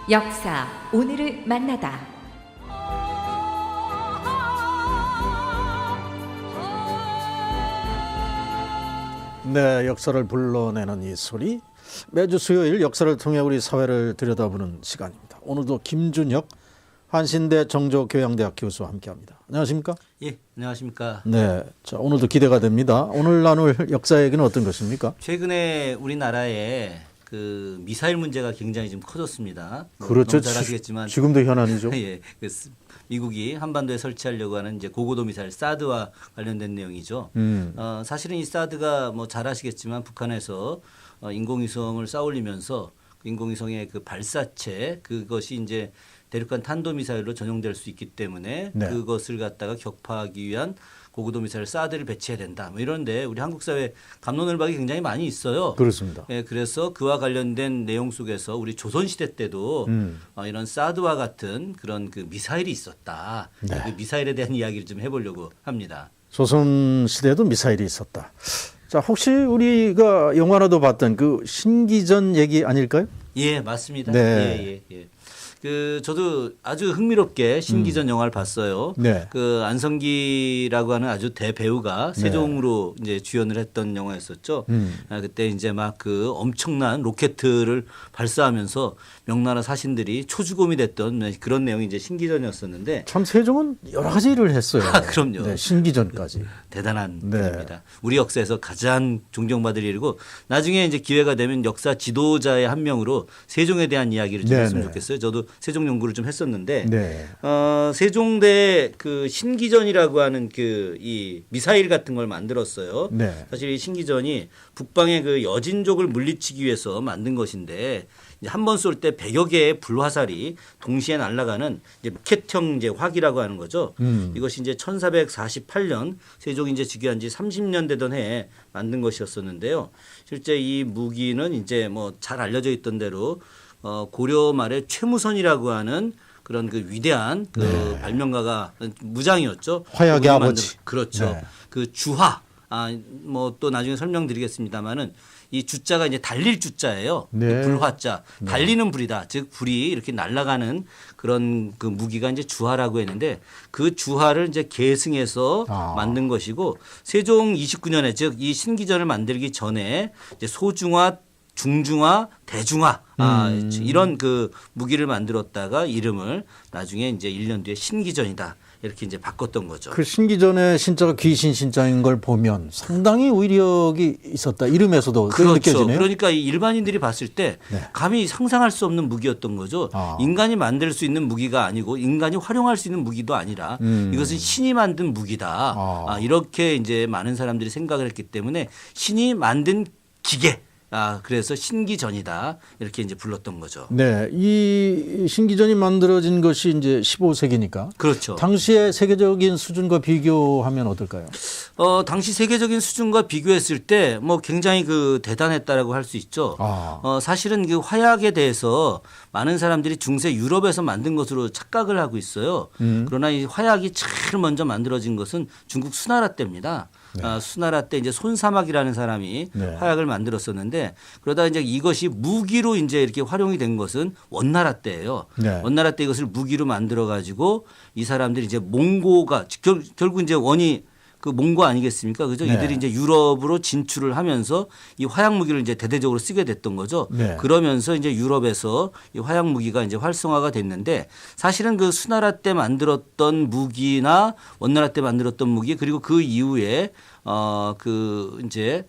역사 오늘을 만나다. 네, 역사를 불러내는 이 소리. 매주 수요일 역사를 통해 우리 사회를 들여다보는 시간입니다. 오늘도 김준혁 한신대 정조교양대학 교수와 함께합니다. 안녕하십니까? 예, 안녕하십니까? 네, 자 오늘도 기대가 됩니다. 오늘 나눌 역사 얘기는 어떤 것입니까? 최근에 우리나라에 그 미사일 문제가 굉장히 좀 커졌습니다. 그렇죠. 잘 아시겠지만 지금도 현안이죠. 예, 미국이 한반도에 설치하려고 하는 이제 고고도 미사일 사드와 관련된 내용이죠. 사실은 이 사드가 뭐 잘 아시겠지만 북한에서 인공위성을 쌓아올리면서 인공위성의 그 발사체 그것이 이제 대륙간 탄도미사일로 전용될 수 있기 때문에 네. 그것을 갖다가 격파하기 위한 고고도 미사일 사드를 배치해야 된다. 뭐 이런데 우리 한국 사회 갑론을박이 굉장히 많이 있어요. 그렇습니다. 예, 그래서 그와 관련된 내용 속에서 우리 조선 시대 때도 이런 사드와 같은 그런 그 미사일이 있었다. 네. 그 미사일에 대한 이야기를 좀 해보려고 합니다. 조선 시대에도 미사일이 있었다. 자, 혹시 우리가 영화로도 봤던 그 신기전 얘기 아닐까요? 예, 맞습니다. 네. 예. 그 저도 아주 흥미롭게 신기전 영화를 봤어요. 네. 그 안성기라고 하는 아주 대배우가 세종으로 이제 주연을 했던 영화였었죠. 그때 이제 막 그 엄청난 로켓을 발사하면서 명나라 사신들이 초주검이 됐던 그런 내용이 이제 신기전이었었는데 참 세종은 여러 가지 일을 했어요. 그럼요. 네, 신기전까지. 대단한 네. 분입니다. 우리 역사에서 가장 존경받을 일이고 나중에 이제 기회가 되면 역사 지도자의 한 명으로 세종에 대한 이야기를 좀 네네. 했으면 좋겠어요. 저도 세종 연구를 좀 했었는데 네. 세종대 그 신기전이라고 하는 그 이 미사일 같은 걸 만들었어요. 네. 사실 이 신기전이 북방의 그 여진족을 물리치기 위해서 만든 것인데 한 번 쏠 때 100여 개의 불화살이 동시에 날아가는 이제 로켓형 이제 화기라고 하는 거죠. 이것이 이제 1448년 세종이 이제 즉위한 지 30년 되던 해에 만든 것이었었는데요. 실제 이 무기는 이제 뭐 잘 알려져 있던 대로 고려 말에 최무선이라고 하는 그런 그 위대한 그 네. 발명가가 무장이었죠. 화약의 아버지. 그렇죠. 네. 그 주화. 뭐 또 나중에 설명드리겠습니다만은 이 주자가 이제 달릴 주자예요. 네. 불화자. 달리는 불이다. 즉 불이 이렇게 날아가는 그런 그 무기가 이제 주화라고 했는데 그 주화를 이제 계승해서 만든 것이고 세종 29년에 즉 이 신기전을 만들기 전에 이제 소중화 중중화, 대중화 이런 그 무기를 만들었다가 이름을 나중에 이제 1년 뒤에 신기전이다 이렇게 이제 바꿨던 거죠. 그 신기전의 신자가 귀신 신자인 걸 보면 상당히 위력이 있었다. 이름에서도 그렇죠. 느껴지네요. 그러니까 이 일반인들이 봤을 때 네. 감히 상상할 수 없는 무기였던 거죠. 인간이 만들 수 있는 무기가 아니고 인간이 활용할 수 있는 무기도 아니라 이것은 신이 만든 무기다. 이렇게 이제 많은 사람들이 생각을 했기 때문에 신이 만든 기계. 그래서 신기전이다. 이렇게 이제 불렀던 거죠. 네. 이 신기전이 만들어진 것이 이제 15세기니까. 그렇죠. 당시의 세계적인 수준과 비교하면 어떨까요? 당시 세계적인 수준과 비교했을 때 뭐 굉장히 그 대단했다라고 할 수 있죠. 사실은 그 화약에 대해서 많은 사람들이 중세 유럽에서 만든 것으로 착각을 하고 있어요. 그러나 이 화약이 제일 먼저 만들어진 것은 중국 수나라 때입니다. 네. 수나라 때 이제 손사막이라는 사람이 네. 화약을 만들었었는데 그러다 이제 이것이 무기로 이제 이렇게 활용이 된 것은 원나라 때예요. 네. 원나라 때 이것을 무기로 만들어 가지고 이 사람들이 이제 몽고가 결국 이제 원이 그 몽고 아니겠습니까? 그죠? 네. 이들이 이제 유럽으로 진출을 하면서 이 화약 무기를 이제 대대적으로 쓰게 됐던 거죠. 네. 그러면서 이제 유럽에서 이 화약 무기가 이제 활성화가 됐는데 사실은 그 수나라 때 만들었던 무기나 원나라 때 만들었던 무기 그리고 그 이후에 그 이제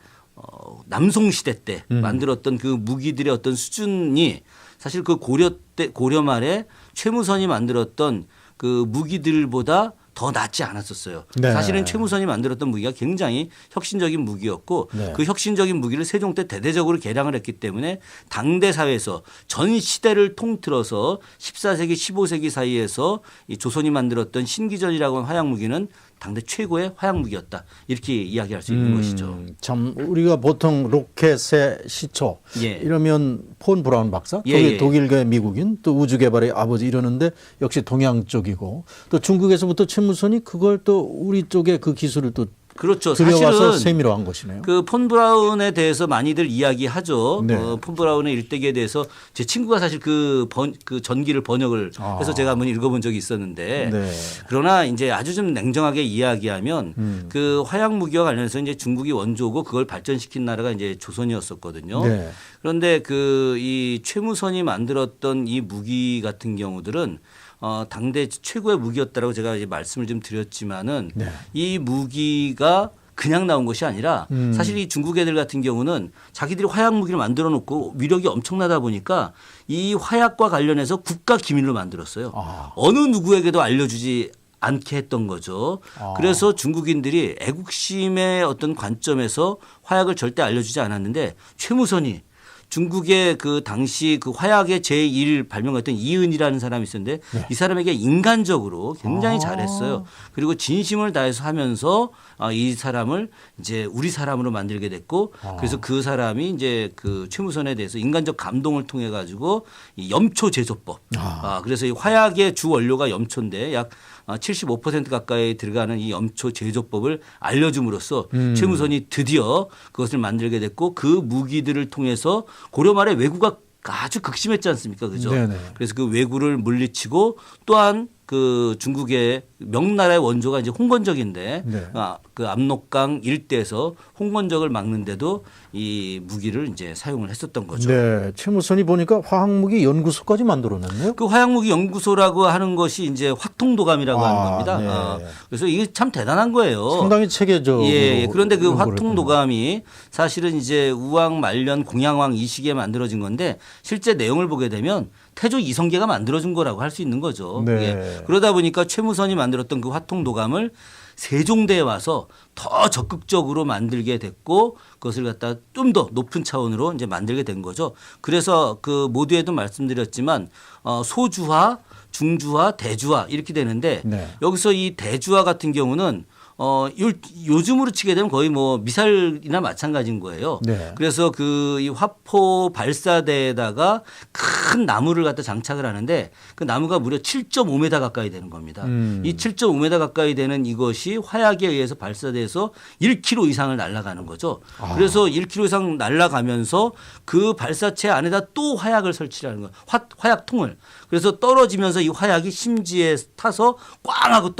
남송 시대 때 만들었던 그 무기들의 어떤 수준이 사실 그 고려 말에 최무선이 만들었던 그 무기들보다 더 낫지 않았었어요. 네. 사실은 최무선이 만들었던 무기가 굉장히 혁신적인 무기였고 네. 그 혁신적인 무기를 세종 때 대대적으로 개량을 했기 때문에 당대 사회에서 전 시대를 통틀어서 14세기 15세기 사이에서 이 조선이 만들었던 신기전이라고 하는 화약 무기는 당대 최고의 화약 무기였다. 이렇게 이야기할 수 있는 것이죠. 참 우리가 보통 로켓의 시초 예. 이러면 폰 브라운 박사 예. 독일계 미국인 또 우주 개발의 아버지 이러는데 역시 동양 쪽이고 또 중국에서부터 최무선이 그걸 또 우리 쪽에 그 기술을 또 그렇죠. 들여와서 사실은 세밀화한 것이네요. 그 폰 브라운에 대해서 많이들 이야기하죠. 네. 폰 브라운의 일대기에 대해서 제 친구가 사실 그 전기를 번역을 해서 제가 한번 읽어본 적이 있었는데 네. 그러나 이제 아주 좀 냉정하게 이야기하면 그 화약 무기와 관련해서 이제 중국이 원조고 그걸 발전시킨 나라가 이제 조선이었었거든요. 네. 그런데 그 이 최무선이 만들었던 이 무기 같은 경우들은 당대 최고의 무기였다라고 제가 이제 말씀을 좀 드렸지만은 네. 이 무기가 그냥 나온 것이 아니라 사실 이 중국 애들 같은 경우는 자기들이 화약 무기를 만들어 놓고 위력이 엄청나다 보니까 이 화약과 관련해서 국가 기밀로 만들었어요. 어느 누구에게도 알려주지 않게 했던 거죠. 그래서 중국인들이 애국심의 어떤 관점에서 화약을 절대 알려주지 않았는데 최무선이 중국의 그 당시 그 화약의 제1 발명했던 이은이라는 사람이 있었는데 이 사람에게 인간적으로 굉장히 잘했어요. 그리고 진심을 다해서 하면서 이 사람을 이제 우리 사람으로 만들게 됐고 그래서 그 사람이 이제 그 최무선에 대해서 인간적 감동을 통해 가지고 이 염초 제조법. 그래서 이 화약의 주 원료가 염초인데 약 75% 가까이 들어가는 이 염초 제조법을 알려줌으로써 최무선이 드디어 그것을 만들게 됐고 그 무기들을 통해서 고려 말에 왜구가 아주 극심했지 않습니까? 그죠? 네네. 그래서 그 왜구를 물리치고 또한 그 중국의 명나라의 원조가 이제 홍건적인데 네. 그 압록강 일대에서 홍건적을 막는데도 이 무기를 이제 사용을 했었던 거죠. 네. 최무선이 보니까 화학무기 연구소까지 만들어냈네요. 그 화약무기 연구소라고 하는 것이 이제 화통도감이라고 하는 겁니다. 네. 그래서 이게 참 대단한 거예요. 상당히 체계적으로. 예. 그런데 그 연구를 화통도감이 사실은 이제 우왕 말년 공양왕 이 시기에 만들어진 건데 실제 내용을 보게 되면 태조 이성계가 만들어준 거라고 할 수 있는 거죠. 네. 예. 그러다 보니까 최무선이 만들었던 그 화통도감을 세종대에 와서 더 적극적으로 만들게 됐고 그것을 갖다 좀 더 높은 차원으로 이제 만들게 된 거죠. 그래서 그 모두에도 말씀드렸지만 소주화, 중주화, 대주화 이렇게 되는데 네. 여기서 이 대주화 같은 경우는 요즘으로 치게 되면 거의 뭐 미사일이나 마찬가지인 거예요. 네. 그래서 그 이 화포 발사대에다가 큰 나무를 갖다 장착을 하는데 그 나무가 무려 7.5m 가까이 되는 겁니다. 이 7.5m 가까이 되는 이것이 화약에 의해서 발사돼서 1km 이상을 날아가는 거죠. 그래서 1km 이상 날아가면서 그 발사체 안에다 또 화약을 설치하는 거예요. 화약통을. 그래서 떨어지면서 이 화약이 심지에 타서 꽝 하고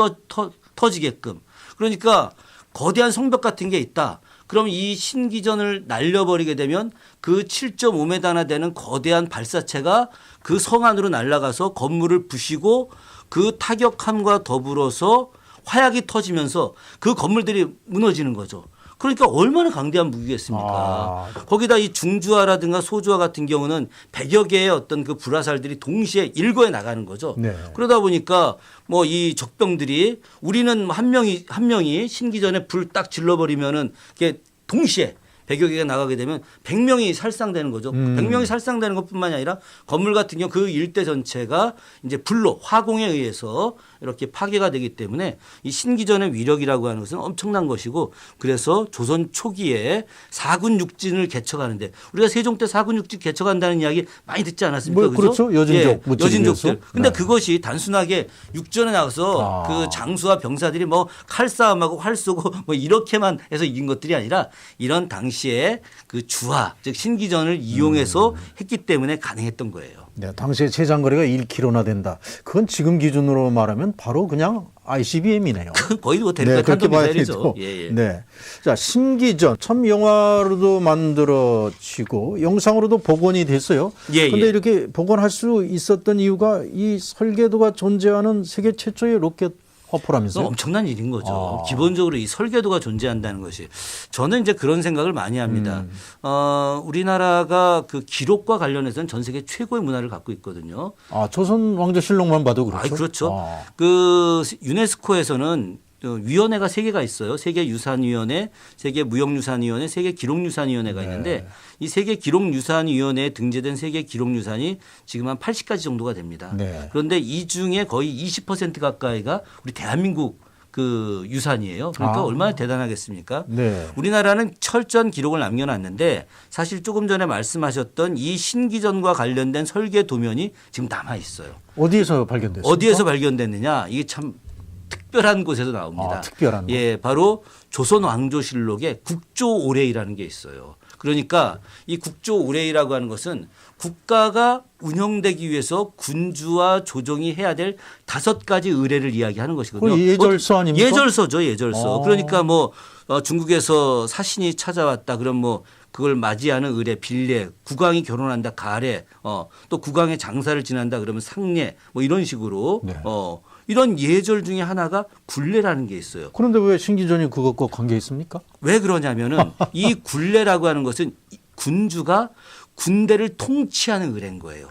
터지게끔. 그러니까 거대한 성벽 같은 게 있다. 그럼 이 신기전을 날려버리게 되면 그 7.5m나 되는 거대한 발사체가 그 성 안으로 날아가서 건물을 부시고 그 타격함과 더불어서 화약이 터지면서 그 건물들이 무너지는 거죠. 그러니까 얼마나 강대한 무기겠습니까? 거기다 이 중주화라든가 소주화 같은 경우는 100여 개의 어떤 그 불화살들이 동시에 일거에 나가는 거죠. 네. 그러다 보니까 뭐 이 적병들이 우리는 한 명이 신기전에 불 딱 질러버리면은 이게 동시에 100여 개가 나가게 되면 100명이 살상되는 거죠. 100명이 살상되는 것뿐만이 아니라 건물 같은 경우 그 일대 전체가 이제 불로 화공에 의해서 이렇게 파괴가 되기 때문에 이 신기전의 위력이라고 하는 것은 엄청난 것이고 그래서 조선 초기에 사군 육진을 개척하는데 우리가 세종 때 사군 육진 개척한다는 이야기 많이 듣지 않았습니까? 뭐 그렇죠. 여진족, 예, 여진족들. 근데 네. 그것이 단순하게 육전에 나가서 그 장수와 병사들이 뭐 칼싸움하고 활 쏘고 뭐 이렇게만 해서 이긴 것들이 아니라 이런 당시에 그 주화 즉 신기전을 이용해서 했기 때문에 가능했던 거예요. 네, 당시에 최장거리가 1km나 된다. 그건 지금 기준으로 말하면 바로 그냥 ICBM이네요. 거의 뭐 대륙간 그렇게 봐야 탄도미사일이죠. 되죠. 예, 예. 네. 자, 신기전 참 영화로도 만들어지고 영상으로도 복원이 됐어요. 예, 그런데 예. 이렇게 복원할 수 있었던 이유가 이 설계도가 존재하는 세계 최초의 로켓 화포라면서요? 엄청난 일인 거죠. 기본적으로 이 설계도가 존재한다는 것이 저는 이제 그런 생각을 많이 합니다. 우리나라가 그 기록과 관련해서는 전 세계 최고의 문화를 갖고 있거든요. 조선 왕조실록만 봐도 그렇죠. 그렇죠. 그 유네스코에서는 위원회가 세 개가 있어요. 세계유산위원회, 세계무형유산위원회, 세계기록유산위원회가 있는데 이 세계기록유산위원회에 등재된 세계기록유산이 지금 한 80가지 정도가 됩니다. 네. 그런데 이 중에 거의 20% 가까이가 우리 대한민국 그 유산이에요. 그러니까 얼마나 대단하겠습니까? 네. 우리나라는 철저한 기록을 남겨놨는데 사실 조금 전에 말씀하셨던 이 신기전과 관련된 설계 도면이 지금 남아 있어요. 어디에서 발견됐습니까? 어디에서 발견됐느냐? 이게 참 특별한 곳에서 나옵니다. 특별한 곳. 예, 바로 조선 왕조실록에 국조오례이라는 게 있어요. 그러니까 이 국조오례이라고 하는 것은 국가가 운영되기 위해서 군주와 조정이 해야 될 5가지 의례를 이야기하는 것이거든요. 예절서 아닙니까? 예절서죠, 예절서. 그러니까 뭐 중국에서 사신이 찾아왔다 그럼 뭐 그걸 맞이하는 의례, 빌례, 국왕이 결혼한다, 가례, 또 국왕의 장사를 지낸다 그러면 상례, 뭐 이런 식으로 네. 이런 예절 중에 하나가 굴례라는 게 있어요. 그런데 왜 신기전이 그것과 관계 있습니까? 왜 그러냐면은 이 굴례라고 하는 것은 군주가 군대를 통치하는 의례인 거예요.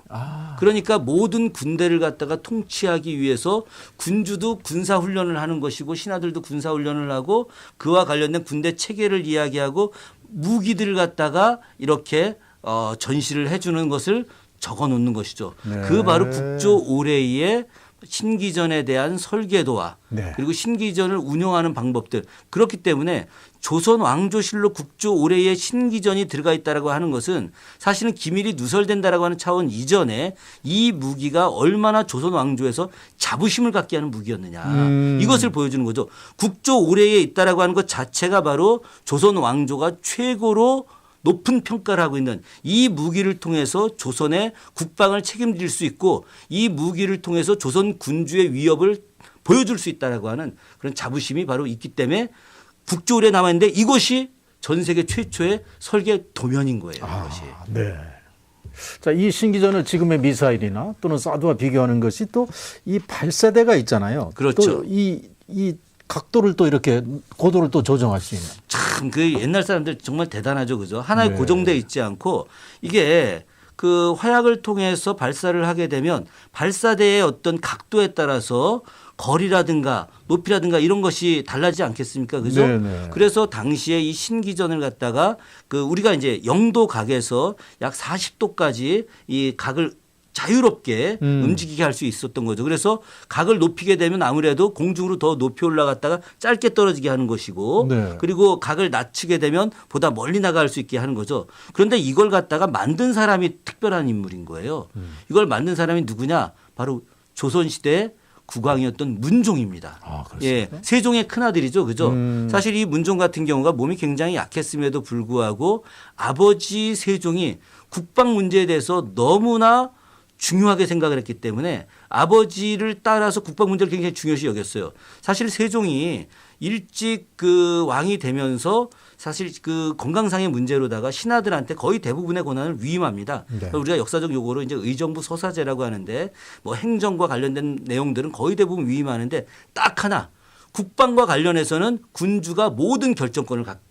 그러니까 모든 군대를 갖다가 통치하기 위해서 군주도 군사훈련을 하는 것이고 신하들도 군사훈련을 하고 그와 관련된 군대 체계를 이야기하고 무기들을 갖다가 이렇게 전시를 해주는 것을 적어 놓는 것이죠. 네. 그 바로 국조오례의 신기전에 대한 설계도와 네. 그리고 신기전을 운영하는 방법들 그렇기 때문에 조선 왕조실록 국조오례의 신기전이 들어가 있다라고 하는 것은 사실은 기밀이 누설된다라고 하는 차원 이전에 이 무기가 얼마나 조선 왕조에서 자부심을 갖게 하는 무기였느냐 이것을 보여주는 거죠. 국조오례에 있다라고 하는 것 자체가 바로 조선 왕조가 최고로 높은 평가를 하고 있는 이 무기를 통해서 조선의 국방을 책임질 수 있고 이 무기를 통해서 조선 군주의 위협을 보여줄 수 있다라고 하는 그런 자부심이 바로 있기 때문에 국조오례에 남아 있는데 이것이 전 세계 최초의 설계 도면인 거예요. 이것이. 네. 자, 이 신기전을 지금의 미사일이나 또는 사드와 비교하는 것이 또 이 발사대가 있잖아요. 그렇죠. 또 이 각도를 또 이렇게 고도를 또 조정할 수 있는. 참 그 옛날 사람들 정말 대단하죠. 그죠? 하나에 네. 고정돼 있지 않고 이게 그 화약을 통해서 발사를 하게 되면 발사대의 어떤 각도에 따라서 거리라든가 높이라든가 이런 것이 달라지지 않겠습니까? 그죠? 네네. 그래서 당시에 이 신기전을 갖다가 그 우리가 이제 0도 각에서 약 40도까지 이 각을 자유롭게 움직이게 할 수 있었던 거죠. 그래서 각을 높이게 되면 아무래도 공중으로 더 높이 올라갔다가 짧게 떨어지게 하는 것이고 네. 그리고 각을 낮추게 되면 보다 멀리 나갈 수 있게 하는 거죠. 그런데 이걸 갖다가 만든 사람이 특별한 인물인 거예요. 이걸 만든 사람이 누구냐? 바로 조선시대 국왕이었던 문종입니다. 그렇습니까? 예, 세종의 큰아들이죠. 그죠? 사실 이 문종 같은 경우가 몸이 굉장히 약했음에도 불구하고 아버지 세종이 국방 문제에 대해서 너무나 중요하게 생각을 했기 때문에 아버지를 따라서 국방 문제를 굉장히 중요시 여겼어요. 사실 세종이 일찍 그 왕이 되면서 사실 그 건강상의 문제로다가 신하들한테 거의 대부분의 권한을 위임합니다. 네. 우리가 역사적 용어로 이제 의정부 서사제라고 하는데 뭐 행정과 관련된 내용들은 거의 대부분 위임하는데 딱 하나 국방과 관련해서는 군주가 모든 결정권을 갖게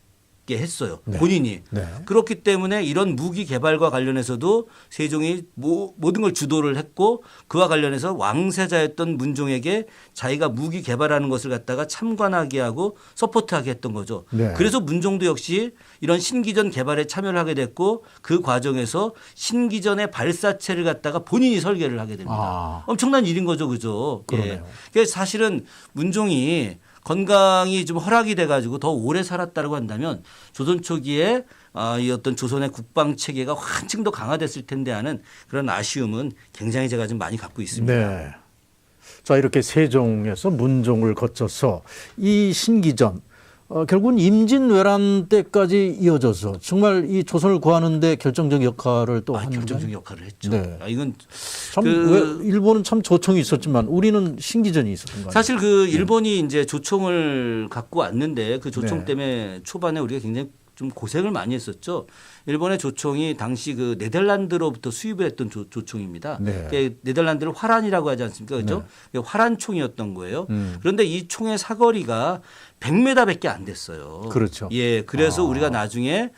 했어요. 네. 본인이. 네. 그렇기 때문에 이런 무기 개발과 관련해서도 세종이 모든 걸 주도를 했고 그와 관련해서 왕세자였던 문종에게 자기가 무기 개발하는 것을 갖다가 참관하게 하고 서포트하게 했던 거죠. 네. 그래서 문종도 역시 이런 신기전 개발에 참여를 하게 됐고 그 과정에서 신기전의 발사체를 갖다가 본인이 설계를 하게 됩니다. 엄청난 일인 거죠. 그죠? 그러네요. 그래서 사실은 문종이 건강이 좀 허락이 돼가지고 더 오래 살았다고 한다면 조선 초기에 이 어떤 조선의 국방 체계가 한층 더 강화됐을 텐데 하는 그런 아쉬움은 굉장히 제가 좀 많이 갖고 있습니다. 네. 자, 이렇게 세종에서 문종을 거쳐서 이 신기전 결국은 임진왜란 때까지 이어져서 정말 이 조선을 구하는 데 결정적 역할을 또 한 결정적 역할을 했죠. 네. 이건 참 왜 일본은 참 조총이 있었지만 우리는 신기전이 있었던 거 아니에요? 사실 그 일본이 이제 조총을 갖고 왔는데 그 조총 네. 때문에 초반에 우리가 굉장히 좀 고생을 많이 했었죠. 일본의 조총이 당시 그 네덜란드로부터 수입을 했던 조총입니다. 네. 네덜란드를 화란이라고 하지 않습니까? 그렇죠? 화란총이었던 거예요. 그런데 이 총의 사거리가 100m밖에 안 됐어요. 그렇죠. 예, 그래서 우리가 나중에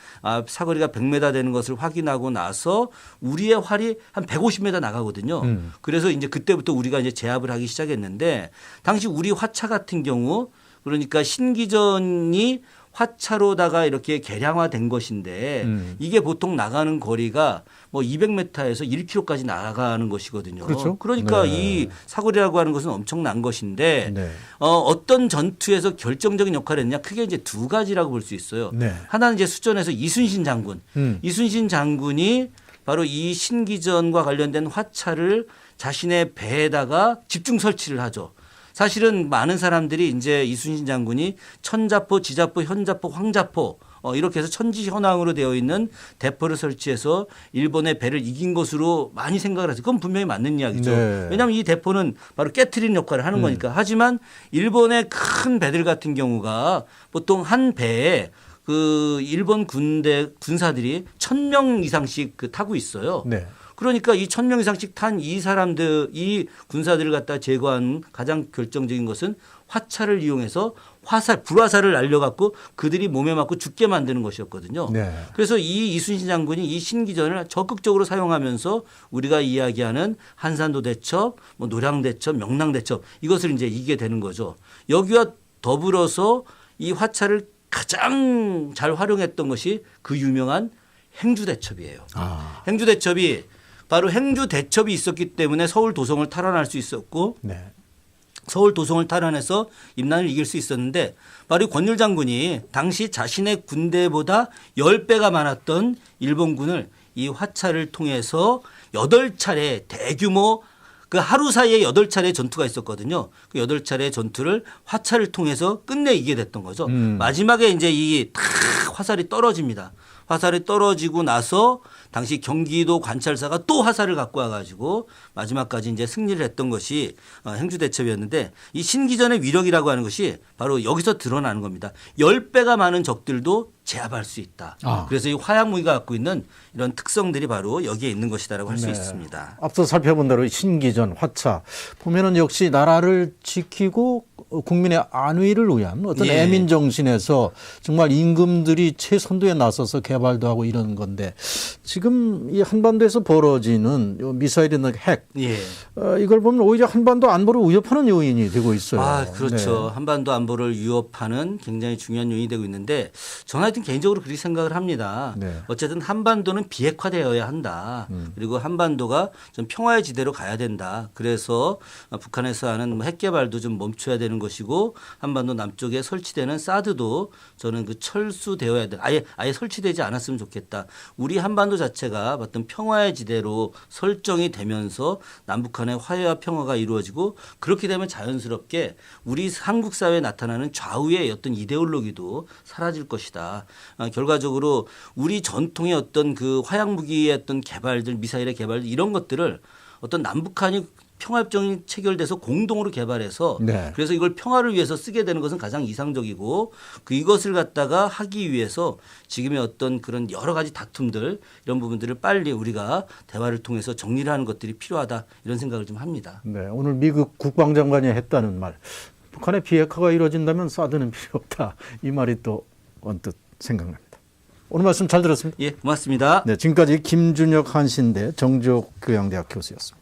사거리가 100m 되는 것을 확인하고 나서 우리의 활이 한 150m 나가거든요. 그래서 이제 그때부터 우리가 이제 제압을 하기 시작했는데 당시 우리 화차 같은 경우 그러니까 신기전이 화차로다가 이렇게 개량화된 것인데 이게 보통 나가는 거리가 뭐 200m에서 1km까지 나가는 것이거든요. 그렇죠. 그러니까 네. 이 사거리라고 하는 것은 엄청난 것인데 네. 어떤 전투에서 결정적인 역할을 했냐 크게 이제 두 가지라고 볼 수 있어요. 네. 하나는 이제 수전에서 이순신 장군. 이순신 장군이 바로 이 신기전과 관련된 화차를 자신의 배에다가 집중 설치를 하죠. 사실은 많은 사람들이 이제 이순신 장군이 천자포, 지자포, 현자포, 황자포 이렇게 해서 천지현황으로 되어 있는 대포를 설치해서 일본의 배를 이긴 것으로 많이 생각을 하죠. 그건 분명히 맞는 이야기죠. 네. 왜냐하면 이 대포는 바로 깨트리는 역할을 하는 거니까. 하지만 일본의 큰 배들 같은 경우가 보통 한 배에 그 일본 군사들이 1,000명 이상씩 타고 있어요. 네. 그러니까 이 1,000명 이상씩 탄 이 사람들, 이 군사들을 갖다 제거하는 가장 결정적인 것은 화차를 이용해서 불화살을 날려갖고 그들이 몸에 맞고 죽게 만드는 것이었거든요. 네. 그래서 이 이순신 장군이 이 신기전을 적극적으로 사용하면서 우리가 이야기하는 한산도 대첩, 뭐 노량 대첩, 명랑 대첩 이것을 이제 이기게 되는 거죠. 여기와 더불어서 이 화차를 가장 잘 활용했던 것이 그 유명한 행주 대첩이에요. 행주 대첩이 바로 행주 대첩이 있었기 때문에 서울 도성을 탈환할 수 있었고 네. 서울 도성을 탈환해서 임난을 이길 수 있었는데 바로 권율 장군이 당시 자신의 군대보다 10배가 많았던 일본군을 이 화차를 통해서 8차례 대규모 그 하루 사이에 8차례 전투가 있었거든요. 그 8차례 전투를 화차를 통해서 끝내 이기게 됐던 거죠. 마지막에 이제 이 탁 화살이 떨어집니다. 화살이 떨어지고 나서 당시 경기도 관찰사가 또 화살을 갖고 와가지고 마지막까지 이제 승리를 했던 것이 행주대첩이었는데 이 신기전의 위력이라고 하는 것이 바로 여기서 드러나는 겁니다. 10배가 많은 적들도 제압할 수 있다. 그래서 이 화약무기가 갖고 있는 이런 특성들이 바로 여기에 있는 것이다라고 할 수 있습니다. 앞서 살펴본 대로 신기전, 화차 보면은 역시 나라를 지키고 국민의 안위를 위한 어떤 예. 애민 정신에서 정말 임금들이 최선두에 나서서 개발도 하고 이런 건데 지금 이 한반도에서 벌어지는 요 미사일이나 핵 예. 이걸 보면 오히려 한반도 안보를 위협하는 요인이 되고 있어요. 아, 그렇죠. 한반도 안보를 위협하는 굉장히 중요한 요인이 되고 있는데 저는 하여튼 개인적으로 그렇게 생각을 합니다. 네. 어쨌든 한반도는 비핵화되어야 한다. 그리고 한반도가 좀 평화의 지대로 가야 된다. 그래서 북한에서 하는 뭐 핵 개발도 좀 멈춰야 되는 것이고 한반도 남쪽에 설치되는 사드도 저는 그 철수되어야 돼. 아예 설치되지 않았으면 좋겠다. 우리 한반도 자체가 어떤 평화의 지대로 설정이 되면서 남북한의 화해와 평화가 이루어지고 그렇게 되면 자연스럽게 우리 한국 사회에 나타나는 좌우의 어떤 이데올로기도 사라질 것이다. 결과적으로 우리 전통의 어떤 그 화약 무기의 어떤 개발들, 미사일의 개발들 이런 것들을 어떤 남북한이 평화협정이 체결돼서 공동으로 개발해서 네. 그래서 이걸 평화를 위해서 쓰게 되는 것은 가장 이상적이고 이것을 갖다가 하기 위해서 지금의 어떤 그런 여러 가지 다툼들 이런 부분들을 빨리 우리가 대화를 통해서 정리를 하는 것들이 필요하다 이런 생각을 좀 합니다. 네, 오늘 미국 국방장관이 했다는 말. 북한의 비핵화가 이루어진다면 사드는 필요 없다. 이 말이 또 언뜻 생각납니다. 오늘 말씀 잘 들었습니다. 예, 고맙습니다. 네, 지금까지 김준혁 한신대 정조교양대학 교수였습니다.